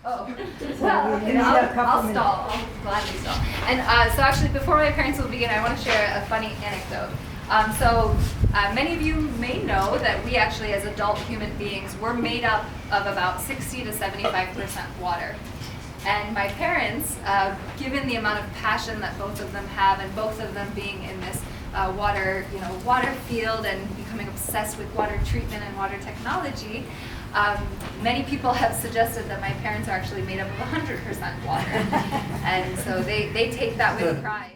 Oh, well, okay, I'll stall. I'll gladly stall. And so actually, before my parents will begin, I want to share a funny anecdote. Many of you may know that we actually, as adult human beings, we're made up of about 60 to 75% water. And my parents, given the amount of passion that both of them have, and both of them being in this water field and becoming obsessed with water treatment and water technology, many people have suggested that my parents are actually made up of 100% water. And so they take that with pride.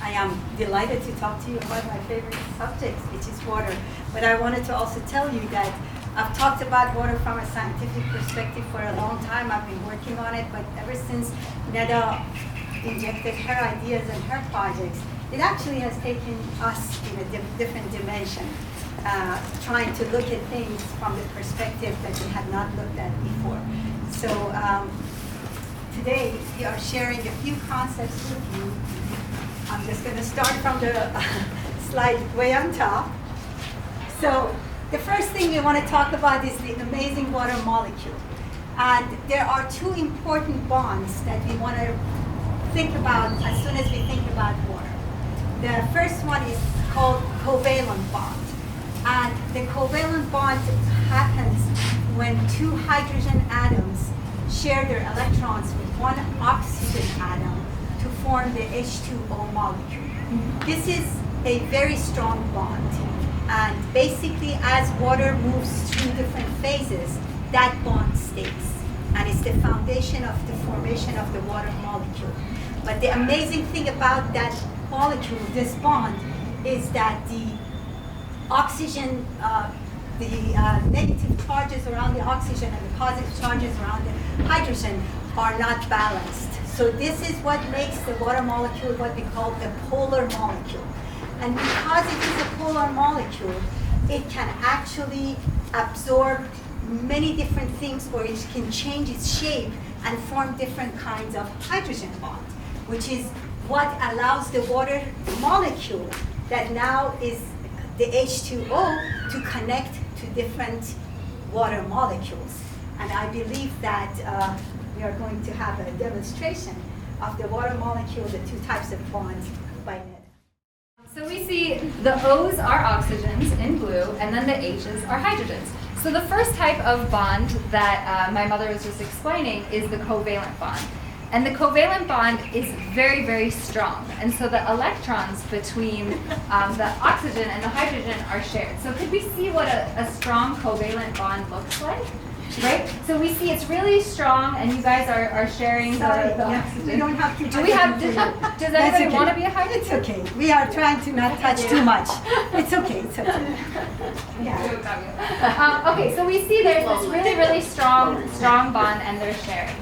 I am delighted to talk to you about my favorite subject, which is water. But I wanted to also tell you that I've talked about water from a scientific perspective for a long time. I've been working on it, but ever since Neda injected her ideas and her projects, it actually has taken us in a different dimension, trying to look at things from the perspective that we had not looked at before. So today we are sharing a few concepts with you. I'm just going to start from the slide way on top. So the first thing we want to talk about is the amazing water molecule. And there are two important bonds that we want to think about as soon as we think about water. The first one is called covalent bond. And the covalent bond happens when two hydrogen atoms share their electrons with one oxygen atom to form the H2O molecule. This is a very strong bond. And basically, as water moves through different phases, that bond stays. And it's the foundation of the formation of the water molecule. But the amazing thing about that molecule, this bond, is that the oxygen, negative charges around the oxygen and the positive charges around the hydrogen are not balanced. So this is what makes the water molecule what we call a polar molecule. And because it is a polar molecule, it can actually absorb many different things, or it can change its shape and form different kinds of hydrogen bonds, which is what allows the water molecule that now is the H2O to connect to different water molecules. And I believe that we are going to have a demonstration of the water molecule, the two types of bonds by Ned. So we see the O's are oxygens in blue, and then the H's are hydrogens. So the first type of bond that my mother was just explaining is the covalent bond. And the covalent bond is very, very strong. And so the electrons between the oxygen and the hydrogen are shared. So could we see what a strong covalent bond looks like? Right? So we see it's really strong, and you guys are sharing the oxygen. We don't have to. Does anybody want to be a hydrogen? It's okay. We are trying to not touch too much. It's okay. It's okay. Yeah. Okay, so we see there's this really, really strong bond, and they're sharing.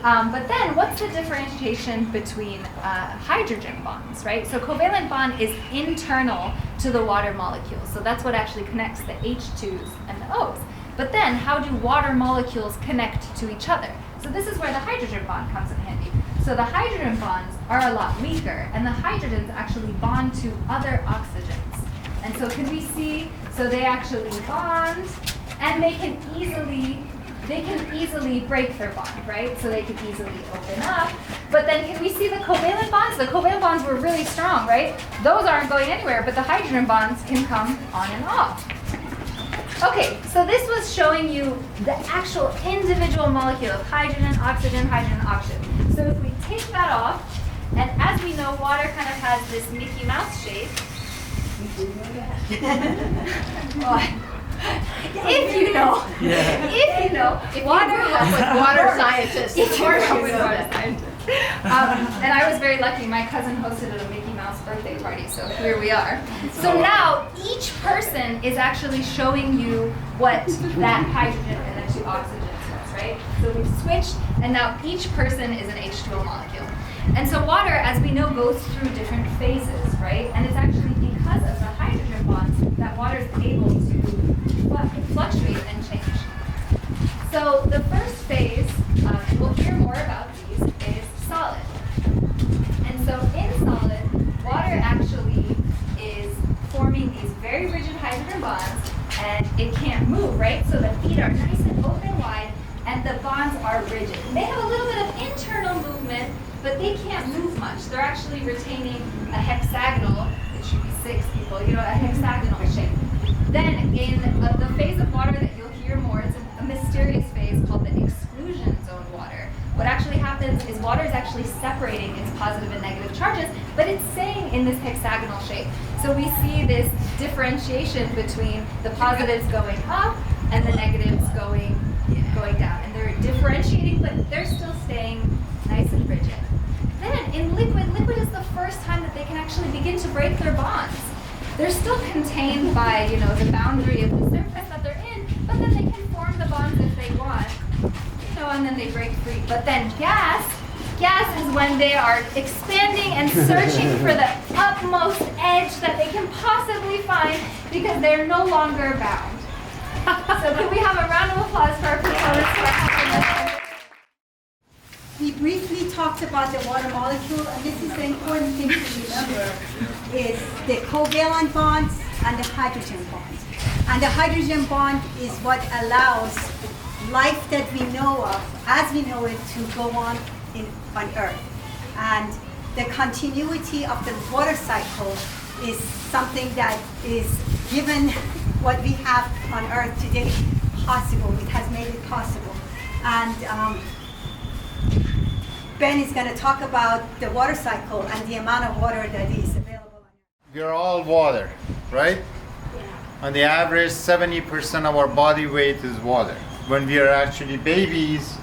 But then, what's the differentiation between hydrogen bonds, right? So covalent bond is internal to the water molecule. So that's what actually connects the H2s and the O's. But then, how do water molecules connect to each other? So this is where the hydrogen bond comes in handy. So the hydrogen bonds are a lot weaker, and the hydrogens actually bond to other oxygens. And so can we see, so they actually bond, and they can easily break their bond, right? So they can easily open up. But then can we see the covalent bonds? The covalent bonds were really strong, right? Those aren't going anywhere, but the hydrogen bonds can come on and off. Okay, so this was showing you the actual individual molecule of hydrogen, oxygen, hydrogen, oxygen. So if we take that off, and as we know, water kind of has this Mickey Mouse shape. If you know, water has water scientists. If you know with water scientists. And I was very lucky. My cousin hosted a Mickey Mouse birthday party, so here we are. So now each person is actually showing you what that hydrogen and the two oxygens was, right? So we've switched, and now each person is an H2O molecule. And so water, as we know, goes through different phases, right? And it's actually because of the hydrogen bonds that water is able to fluctuate and change. So the first phase, we'll hear more about these, is solid. And so in solid, water actually is forming these very rigid hydrogen bonds, and it can't move, right? So that these feet are nice and open wide, and the bonds are rigid. They have a little bit of internal movement, but they can't move much. They're actually retaining a hexagonal, it should be 6 people, a hexagonal shape. Then in the phase of water that you'll hear more, it's a mysterious phase called the exclusion zone water. What actually happens is water is actually separating its positive and negative charges, but it's staying in this hexagonal shape. So we see this differentiation between the positives going up and the negatives going down. And they're differentiating, but they're still staying nice and rigid. Then in liquid is the first time that they can actually begin to break their bonds. They're still contained by, the boundary of the surface that they're in, but then they can form the bonds if they want, and then they break free. But then gas is when they are expanding and searching for the utmost edge that they can possibly find because they're no longer bound. So can we have a round of applause for our proponents who are helping us? We briefly talked about the water molecule, and this is the important thing to remember, is the covalent bonds and the hydrogen bonds. And the hydrogen bond is what allows life that we know of, as we know it, to go on Earth. And the continuity of the water cycle is something that is given what we have on Earth today possible. It has made it possible. And Ben is going to talk about the water cycle and the amount of water that is available on Earth. We are all water, right? Yeah. On the average, 70% of our body weight is water. When we are actually babies,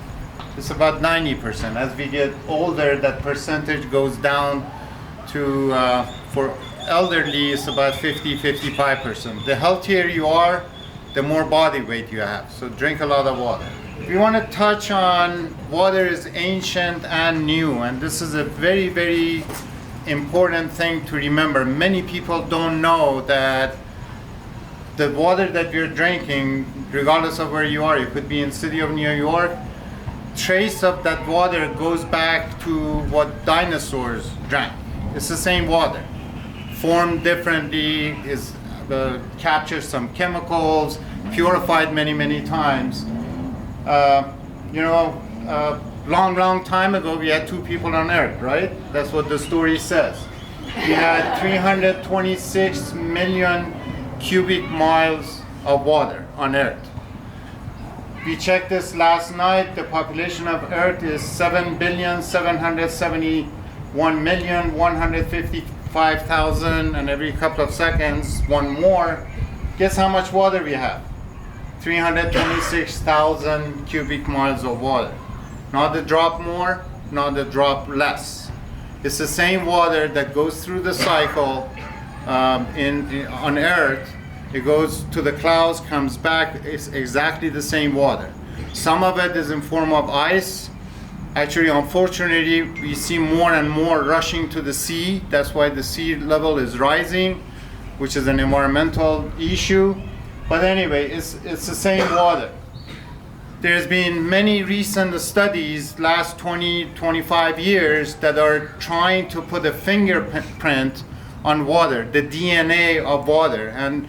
it's about 90%. As we get older, that percentage goes down to, for elderly, it's about 50-55%. The healthier you are, the more body weight you have. So drink a lot of water. We want to touch on water is ancient and new, and this is a very, very important thing to remember. Many people don't know that the water that you're drinking, regardless of where you are, you could be in the city of New York, trace of that water goes back to what dinosaurs drank. It's the same water, formed differently, captures some chemicals, purified many, many times. Long time ago, we had 2 people on Earth, right? That's what the story says. We had 326 million cubic miles of water on Earth. We checked this last night. The population of Earth is 7,771,155,000, and every couple of seconds, one more. Guess how much water we have? 326,000 cubic miles of water. Not a drop more, not a drop less. It's the same water that goes through the cycle on Earth. It goes to the clouds, comes back, it's exactly the same water. Some of it is in form of ice. Actually, unfortunately, we see more and more rushing to the sea. That's why the sea level is rising, which is an environmental issue. But anyway, it's the same water. There's been many recent studies, last 20-25 years, that are trying to put a fingerprint on water, the DNA of water. And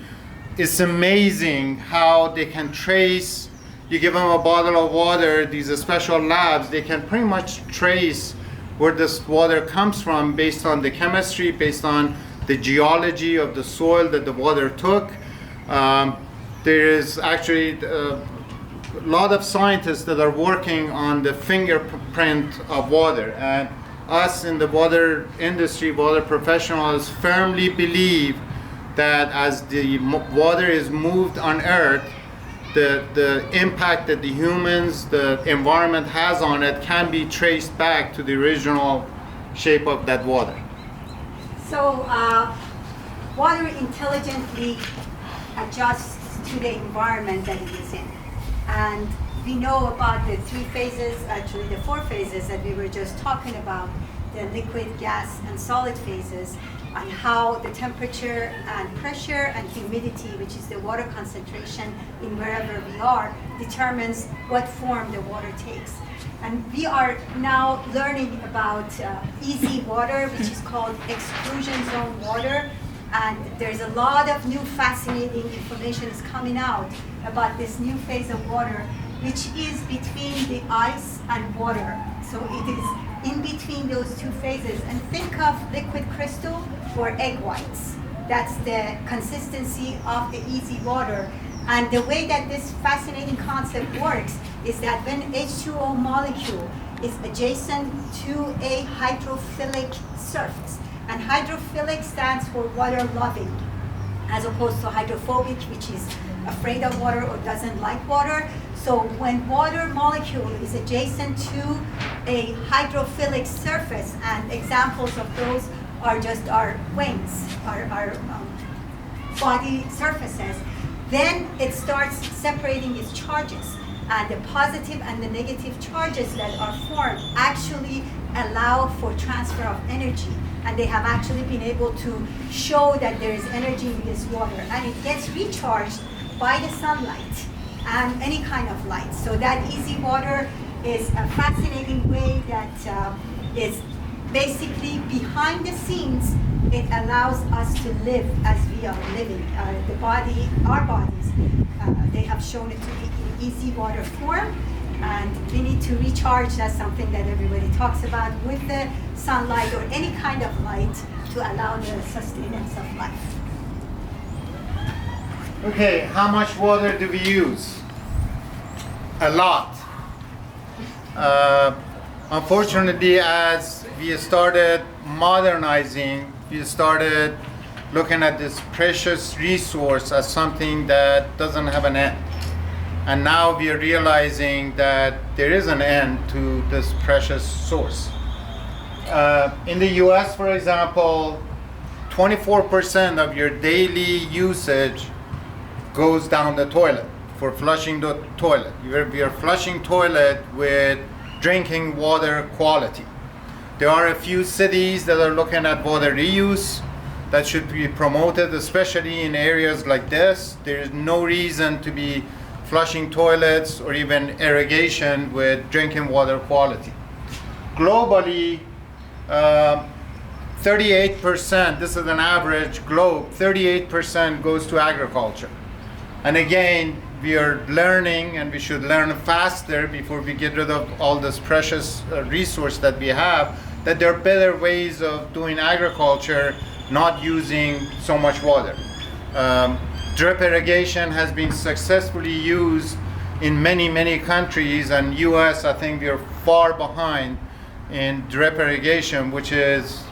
it's amazing how they can trace, you give them a bottle of water, these special labs, they can pretty much trace where this water comes from based on the chemistry, based on the geology of the soil that the water took. There is actually a lot of scientists that are working on the fingerprint of water, and us in the water industry, water professionals, firmly believe that as the water is moved on Earth, the impact that the humans, the environment has on it can be traced back to the original shape of that water. So water intelligently adjusts to the environment that it is in. And we know about the 3 phases, actually the 4 phases that we were just talking about, the liquid, gas, and solid phases, and how the temperature and pressure and humidity, which is the water concentration in wherever we are, determines what form the water takes. And we are now learning about easy water, which is called exclusion zone water. And there's a lot of new fascinating information is coming out about this new phase of water, which is between the ice and water. So it is in between those two phases. And think of liquid crystal or egg whites. That's the consistency of the easy water. And the way that this fascinating concept works is that when H2O molecule is adjacent to a hydrophilic surface, and hydrophilic stands for water loving, as opposed to hydrophobic, which is afraid of water or doesn't like water. So when water molecule is adjacent to a hydrophilic surface, and examples of those are just our wings, our body surfaces, then it starts separating its charges. And the positive and the negative charges that are formed actually allow for transfer of energy. And they have actually been able to show that there is energy in this water. And it gets recharged by the sunlight and any kind of light. So that easy water is a fascinating way that is basically behind the scenes. It allows us to live as we are living. The body, our bodies, they have shown it to be in easy water form. And we need to recharge. That's something that everybody talks about with the sunlight or any kind of light to allow the sustenance of life. Okay, how much water do we use? A lot. Unfortunately, as we started modernizing, we started looking at this precious resource as something that doesn't have an end. And now we are realizing that there is an end to this precious source. In the US, for example, 24% of your daily usage goes down the toilet for flushing the toilet. We are flushing toilet with drinking water quality. There are a few cities that are looking at water reuse that should be promoted, especially in areas like this. There is no reason to be flushing toilets or even irrigation with drinking water quality. Globally, 38%, this is an average globe, 38% goes to agriculture. And again, we are learning, and we should learn faster before we get rid of all this precious resource that we have, that there are better ways of doing agriculture, not using so much water. Drip irrigation has been successfully used in many, many countries, and US, I think we are far behind in drip irrigation, which is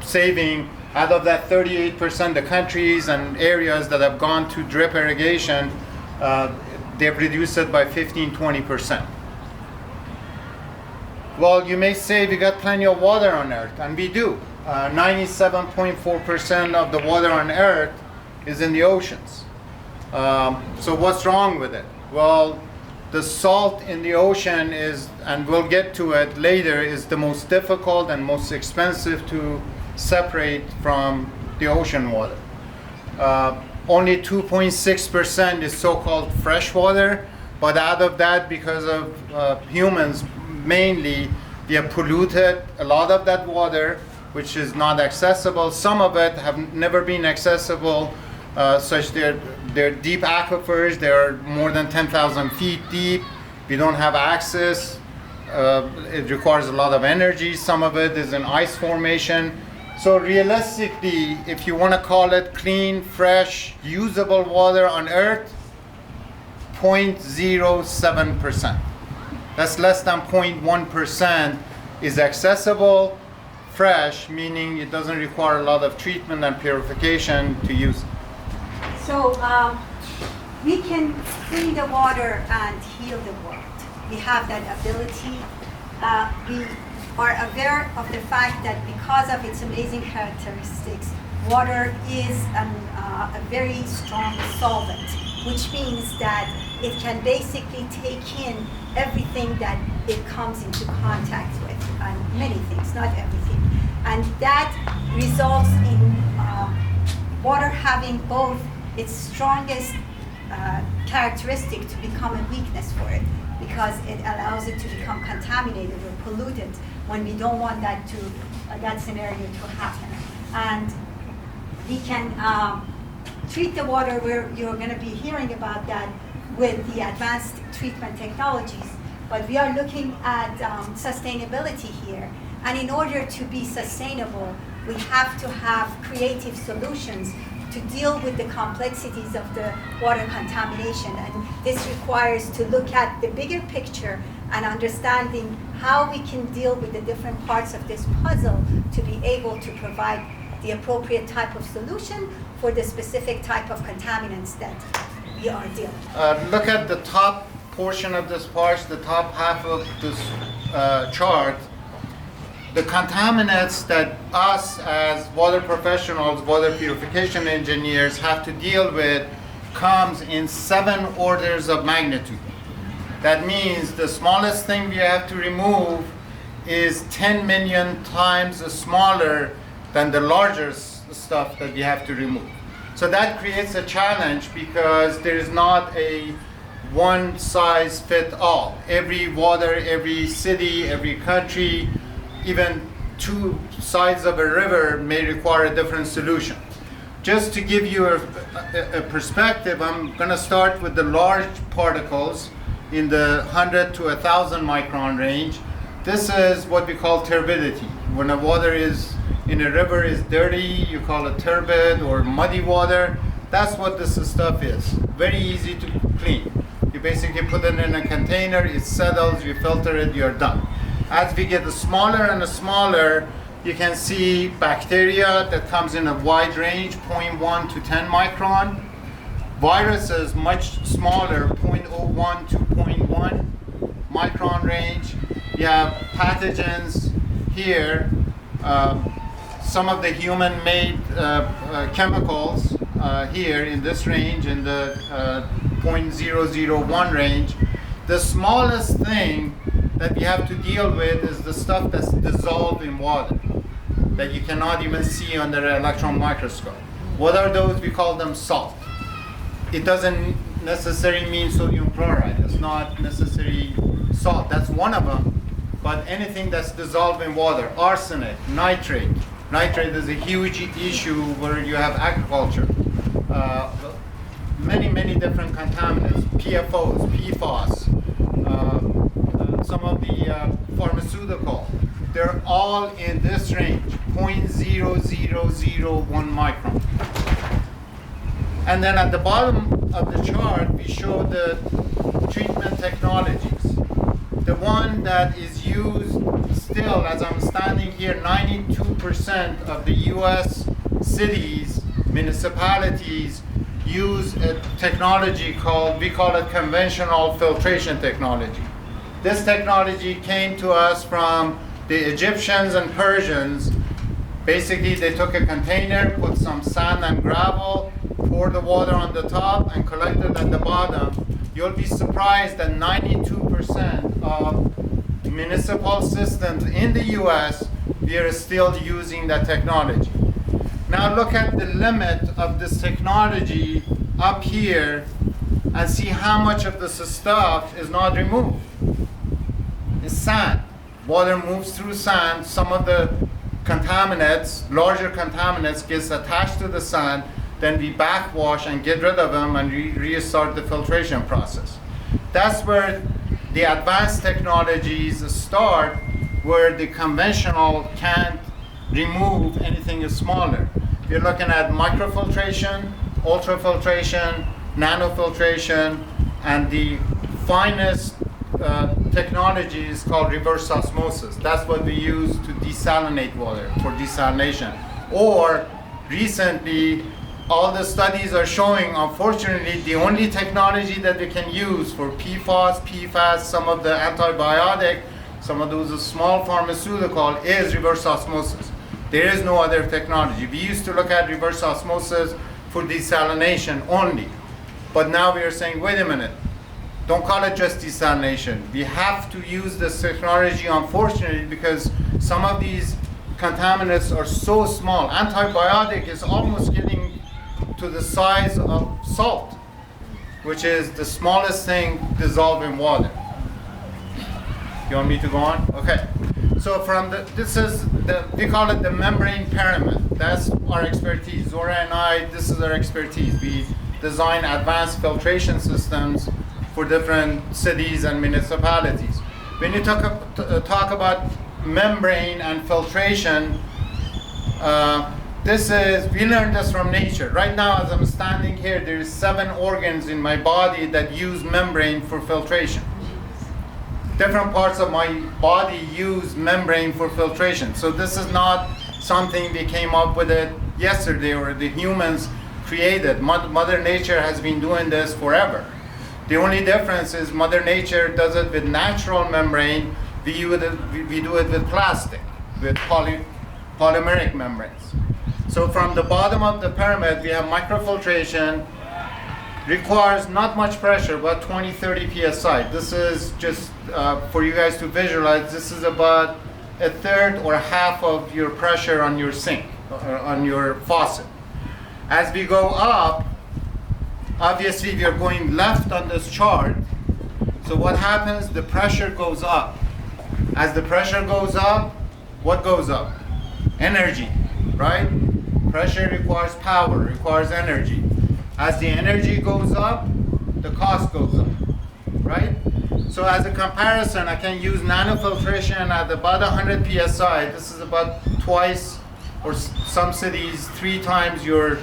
saving, out of that 38%, the countries and areas that have gone to drip irrigation, they've reduced it by 15-20%. Well, you may say we got plenty of water on Earth, and we do. 97.4% of the water on Earth is in the oceans. So what's wrong with it? Well, the salt in the ocean is, and we'll get to it later, is the most difficult and most expensive to separate from the ocean water. Only 2.6% is so-called fresh water, but out of that, because of humans mainly, we have polluted a lot of that water, which is not accessible. Some of it have never been accessible, such they're deep aquifers. They're more than 10,000 feet deep. We don't have access. It requires a lot of energy. Some of it is in ice formation. So realistically, if you want to call it clean, fresh, usable water on Earth, 0.07%. That's less than 0.1% is accessible, fresh, meaning it doesn't require a lot of treatment and purification to use. So we can clean the water and heal the world. We have that ability. We are aware of the fact that because of its amazing characteristics, water is a very strong solvent, which means that it can basically take in everything that it comes into contact with, and many things, not everything. And that results in water having both its strongest characteristic to become a weakness for it, because it allows it to become contaminated or polluted when we don't want that scenario to happen. And we can treat the water, where you're going to be hearing about that, with the advanced treatment technologies, but we are looking at sustainability here. And in order to be sustainable, we have to have creative solutions to deal with the complexities of the water contamination. And this requires to look at the bigger picture and understanding how we can deal with the different parts of this puzzle to be able to provide the appropriate type of solution for the specific type of contaminants that we are dealing with. Look at the top portion of this part, the top half of this chart. The contaminants that us as water professionals, water purification engineers have to deal with comes in 7 orders of magnitude. That means the smallest thing we have to remove is 10 million times smaller than the larger stuff that we have to remove. So that creates a challenge because there is not a one size fit all. Every water, every city, every country, even 2 sides of a river may require a different solution. Just to give you a perspective, I'm going to start with the large particles in the 100 to 1,000 micron range. This is what we call turbidity. When a water is in a river is dirty, you call it turbid or muddy water. That's what this stuff is. Very easy to clean. You basically put it in a container, it settles, you filter it, you're done. As we get smaller and smaller, you can see bacteria that comes in a wide range, 0.1 to 10 micron. Viruses much smaller, 0.01 to 0.1 micron range. You have pathogens here, some of the human-made chemicals here in this range, in the 0.001 range. The smallest thing that we have to deal with is the stuff that's dissolved in water that you cannot even see under an electron microscope. What are those? We call them salt. It doesn't necessarily mean sodium chloride. It's not necessarily salt. That's one of them. But anything that's dissolved in water, arsenic, nitrate. Nitrate is a huge issue where you have agriculture. Many different contaminants, PFOs, PFAS, some of the pharmaceutical. They're all in this range, 0.0001 micron. And then at the bottom of the chart, we show the treatment technologies. The one that is used still, as I'm standing here, 92% of the US cities, municipalities, use a technology called, we call it conventional filtration technology. This technology came to us from the Egyptians and Persians. Basically, they took a container, put some sand and gravel, poured the water on the top, and collected at the bottom. You'll be surprised that 92% of municipal systems in the US, we are still using that technology. Now look at the limit of this technology up here and see how much of this stuff is not removed. It's sand. Water moves through sand. Some of the contaminants, larger contaminants, gets attached to the sand. Then we backwash and get rid of them and restart the filtration process. That's where the advanced technologies start, where the conventional can't remove anything smaller. You're looking at microfiltration, ultrafiltration, nanofiltration, and the finest technology is called reverse osmosis. That's what we use to desalinate water, for desalination. Or recently, all the studies are showing, unfortunately, the only technology that they can use for PFAS, PFAS, some of the antibiotic, some of those small pharmaceutical is reverse osmosis. There is no other technology. We used to look at reverse osmosis for desalination only. But now we are saying, wait a minute, don't call it just desalination. We have to use this technology, unfortunately, because some of these contaminants are so small. Antibiotic is almost getting to the size of salt, which is the smallest thing dissolved in water. You want me to go on? Okay. So from we call it the membrane pyramid. That's our expertise. Zohreh and I, this is our expertise. We design advanced filtration systems for different cities and municipalities. When you talk about membrane and filtration, we learned this from nature. Right now, as I'm standing here, there's 7 organs in my body that use membrane for filtration. Different parts of my body use membrane for filtration. So this is not something we came up with it yesterday or the humans created. Mother Nature has been doing this forever. The only difference is Mother Nature does it with natural membrane. We do it with plastic, with polymeric membranes. So from the bottom of the pyramid, we have microfiltration. Requires not much pressure, about 20-30 psi. This is just for you guys to visualize. This is about a third or half of your pressure on your sink, or on your faucet. As we go up, obviously we are going left on this chart. So what happens? The pressure goes up. As the pressure goes up, what goes up? Energy, right? Pressure requires power, requires energy. As the energy goes up, the cost goes up, right? So as a comparison, I can use nanofiltration at about 100 psi. This is about twice, or some cities 3 times your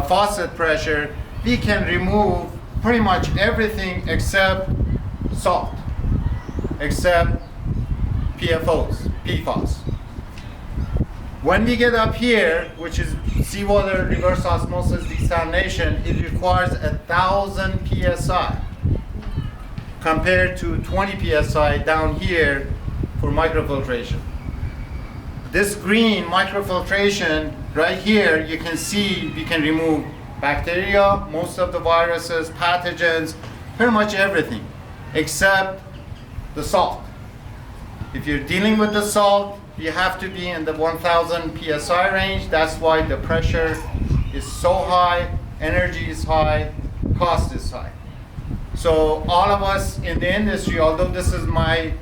faucet pressure. We can remove pretty much everything except salt, except PFOS. When we get up here, which is seawater reverse osmosis desalination, it requires 1,000 psi compared to 20 psi down here for microfiltration. This green microfiltration right here, you can see we can remove bacteria, most of the viruses, pathogens, pretty much everything except the salt. If you're dealing with the salt, you have to be in the 1,000 psi range. That's why the pressure is so high, energy is high, cost is high. So all of us in the industry, although this is my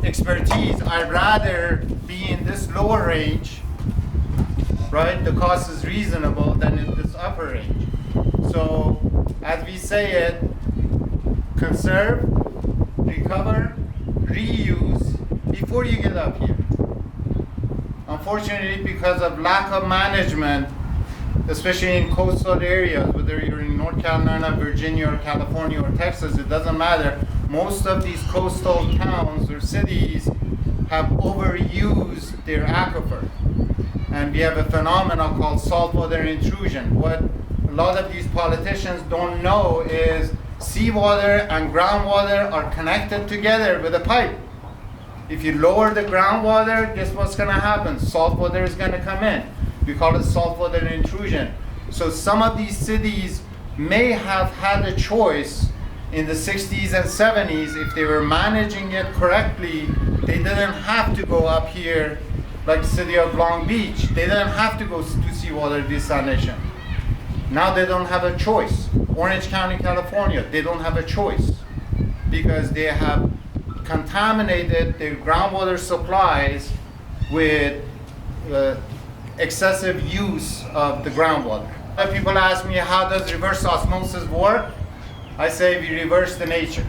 expertise, I'd rather be in this lower range, right? The cost is reasonable than in this upper range. So as we say it, conserve, recover, reuse before you get up here. Unfortunately, because of lack of management, especially in coastal areas, whether you're in North Carolina, Virginia, or California, or Texas, it doesn't matter. Most of these coastal towns or cities have overused their aquifer. And we have a phenomenon called saltwater intrusion. What a lot of these politicians don't know is seawater and groundwater are connected together with a pipe. If you lower the groundwater, guess what's going to happen? Salt water is going to come in. We call it saltwater intrusion. So some of these cities may have had a choice in the 60s and 70s. If they were managing it correctly, they didn't have to go up here like the city of Long Beach. They didn't have to go to seawater desalination. Now they don't have a choice. Orange County, California, they don't have a choice because they have contaminated their groundwater supplies with excessive use of the groundwater. People ask me, how does reverse osmosis work? I say we reverse the nature.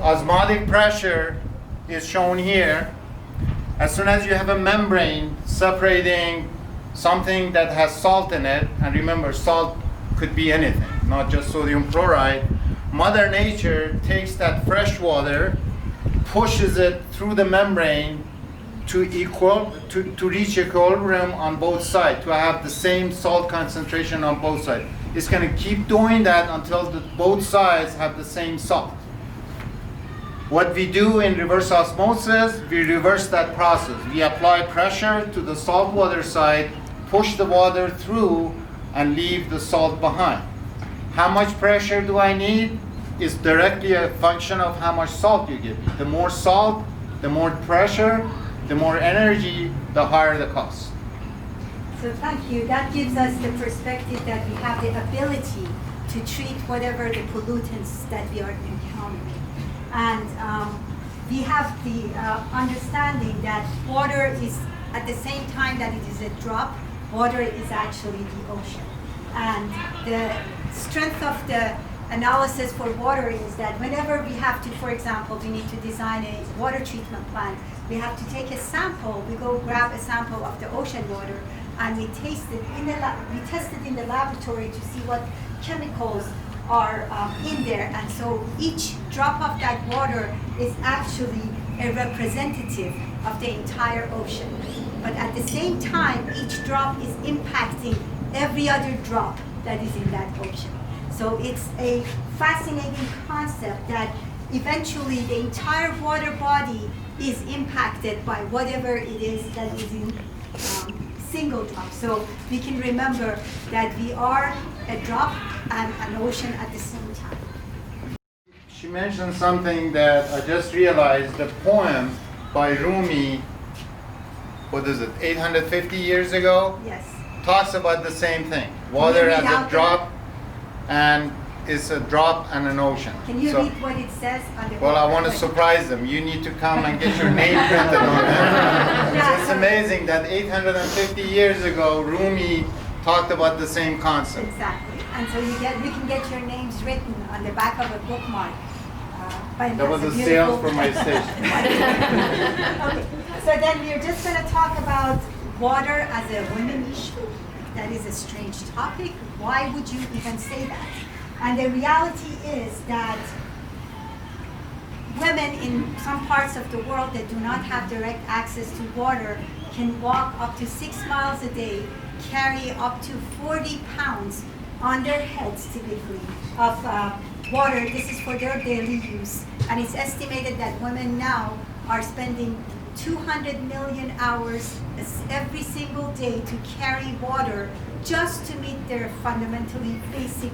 Osmotic pressure is shown here. As soon as you have a membrane separating something that has salt in it, and remember, salt could be anything, not just sodium chloride, Mother Nature takes that fresh water, pushes it through the membrane to reach equilibrium on both sides, to have the same salt concentration on both sides. It's going to keep doing that until both sides have the same salt. What we do in reverse osmosis, we reverse that process. We apply pressure to the saltwater side, push the water through, and leave the salt behind. How much pressure do I need? Is directly a function of how much salt you give me. The more salt, the more pressure, the more energy, the higher the cost. So thank you. That gives us the perspective that we have the ability to treat whatever the pollutants that we are encountering. And we have the understanding that water is, at the same time that it is a drop, water is actually the ocean. And the strength of the analysis for water is that whenever we have to, for example, we need to design a water treatment plant, we have to take a sample, we go grab a sample of the ocean water, and we test it in the laboratory to see what chemicals are in there. And so each drop of that water is actually a representative of the entire ocean. But at the same time, each drop is impacting every other drop that is in that ocean. So it's a fascinating concept that eventually the entire water body is impacted by whatever it is that is in single drop. So we can remember that we are a drop and an ocean at the same time. She mentioned something that I just realized, the poem by Rumi, what is it, 850 years ago? Yes. Talks about the same thing. Water as a drop, and it's a drop and an ocean. Can you So, read what it says on the well, I want to website? surprise them. You need to come and get your name printed on it. Yeah, It's so- amazing that 850 years ago, Rumi talked about the same concept. Exactly. And so you can get your names written on the back of a bookmark. That was a sales for my station. Okay. So then we're just going to talk about water as a women issue. That is a strange topic. Why would you even say that? And the reality is that women in some parts of the world that do not have direct access to water can walk up to 6 miles a day, carry up to 40 pounds on their heads typically of water. This is for their daily use. And it's estimated that women now are spending 200 million hours every single day to carry water just to meet their fundamentally basic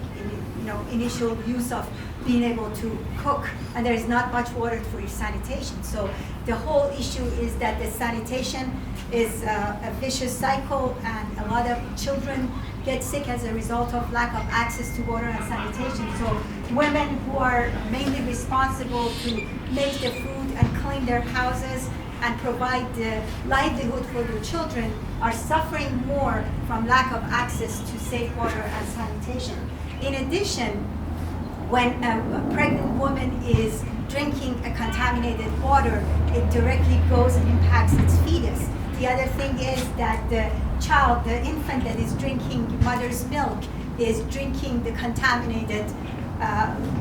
initial use of being able to cook, and there is not much water for your sanitation. So the whole issue is that the sanitation is a vicious cycle, and a lot of children get sick as a result of lack of access to water and sanitation. So women who are mainly responsible to make the food and clean their houses and provide the livelihood for their children are suffering more from lack of access to safe water and sanitation. In addition, when a pregnant woman is drinking a contaminated water, it directly goes and impacts its fetus. The other thing is that the child, the infant that is drinking mother's milk, is drinking the contaminated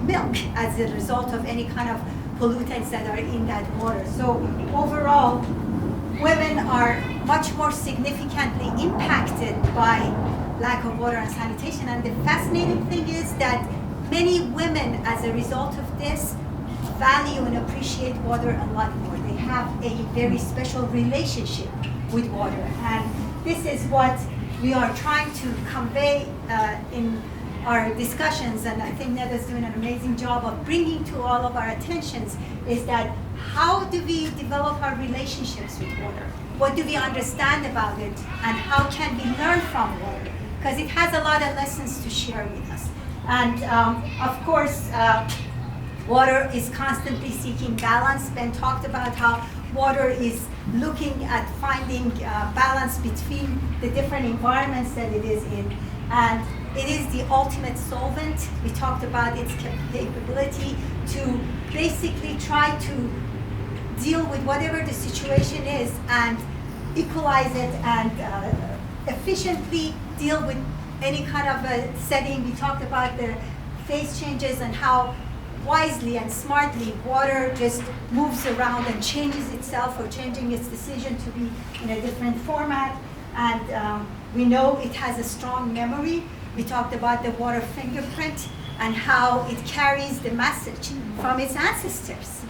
milk as a result of any kind of pollutants that are in that water. So overall, women are much more significantly impacted by lack of water and sanitation. And the fascinating thing is that many women, as a result of this, value and appreciate water a lot more. They have a very special relationship with water. And this is what we are trying to convey in our discussions, and I think Neda's doing an amazing job of bringing to all of our attentions, is that how do we develop our relationships with water? What do we understand about it, and how can we learn from water? Because it has a lot of lessons to share with us. And of course, water is constantly seeking balance. Ben talked about how water is looking at finding balance between the different environments that it is in. And it is the ultimate solvent. We talked about its capability to basically try to deal with whatever the situation is and equalize it and efficiently deal with any kind of a setting. We talked about the phase changes and how wisely and smartly water just moves around and changes itself or changing its decision to be in a different format. And we know it has a strong memory. We talked about the water fingerprint and how it carries the message from its ancestors.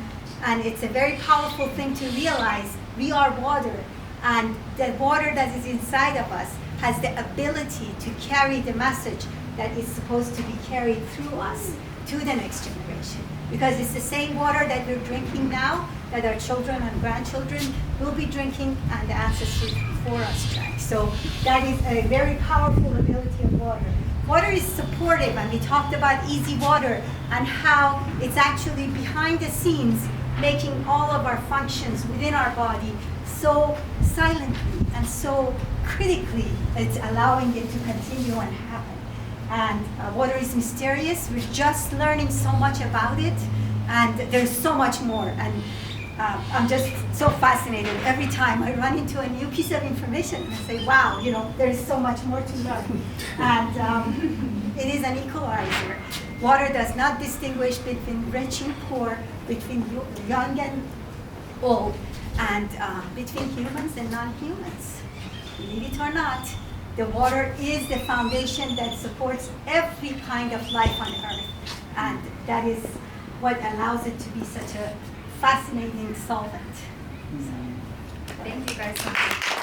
And it's a very powerful thing to realize we are water, and the water that is inside of us has the ability to carry the message that is supposed to be carried through us to the next generation. Because it's the same water that we're drinking now that our children and grandchildren will be drinking and the ancestors before us drank. So that is a very powerful ability of water. Water is supportive, and we talked about easy water and how it's actually behind the scenes making all of our functions within our body so silently and so critically, it's allowing it to continue and happen. And water is mysterious. We're just learning so much about it, and there's so much more. And I'm just so fascinated every time I run into a new piece of information. I say, wow, you know, there's so much more to learn. And it is an equalizer. Water does not distinguish between rich and poor, between young and old, and between humans and non-humans. Believe it or not, the water is the foundation that supports every kind of life on Earth. And that is what allows it to be such a fascinating solvent. Thank you guys so much.